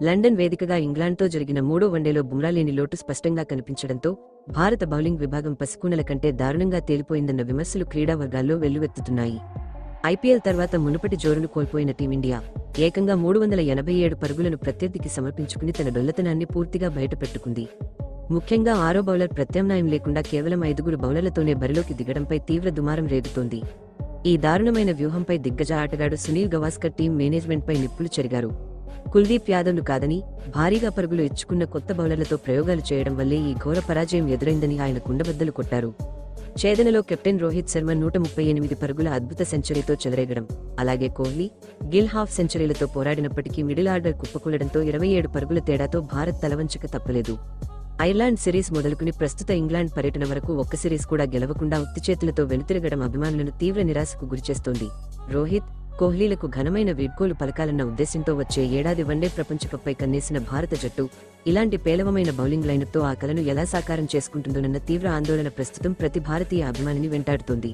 London వేదికగా ఇంగ్లాండ్తో జరిగిన మూడో వన్డేలో బుమ్రా లేని లోటు స్పష్టంగా కనిపించడంతో భారత బౌలింగ్ విభాగం పసికూనల కంటే దారుణంగా తేలిపోయిందన్న విమర్శలు క్రీడా వర్గాల్లో వెల్లువెత్తుతున్నాయి. ఐపీఎల్ తర్వాత మునుపటి జోరును కోల్పోయిన టీమిండియా ఏకంగా 387 పరుగులను ప్రత్యర్థికి సమర్పించుకుని తన డొల్లతనాన్ని పూర్తిగా బయటపెట్టుకుంది. ముఖ్యంగా ఆరో బౌలర్ ప్రత్యామ్నాయం లేకుండా కేవలం 5 బౌలర్లతోనే బరిలోకి దిగడంపై తీవ్ర దుమారం రేగుతోంది. ఈ దారుణమైన వ్యూహంపై దిగ్గజ ఆటగాడు సునీల్ గవాస్కర్ టీం మేనేజ్మెంట్పై నిప్పులు చెరిగారు. కుల్దీప్ యాదవ్ను కాదని భారీగా పరుగులు ఇచ్చుకున్న కొత్త బౌలర్లతో ప్రయోగాలు చేయడం వల్లే ఈ ఘోర పరాజయం ఎదురైందని ఆయన కుండబద్దలు కొట్టారు. ఛేదనలో కెప్టెన్ రోహిత్ శర్మ 138 పరుగుల అద్భుత సెంచరీతో చెలరేగడం, అలాగే కోహ్లీ, గిల్ హాఫ్ సెంచరీలతో పోరాడినప్పటికీ మిడిల్ ఆర్డర్ కుప్పకూలడంతో 27 పరుగుల తేడాతో భారత్ తలవంచక తప్పలేదు. ఐర్లాండ్ సిరీస్ మొదలుకుని ప్రస్తుత ఇంగ్లాండ్ పర్యటన వరకు ఒక్క సిరీస్ కూడా గెలవకుండా ఉత్తిచేతులతో వెనుతిరగడం అభిమానులను తీవ్ర నిరాశకు గురిచేస్తోంది. రోహిత్, కోహ్లీలకు ఘనమైన వీడ్కోలు పలకాలన్న ఉద్దేశంతో వచ్చే ఏడాది వన్డే ప్రపంచకప్పై కన్నేసిన భారత జట్టు ఇలాంటి పేలవమైన బౌలింగ్ లైనప్తో ఆ కలను ఎలా సాకారం చేసుకుంటుందోనన్న తీవ్ర ఆందోళన ప్రస్తుతం ప్రతి భారతీయ అభిమానిని వెంటాడుతోంది.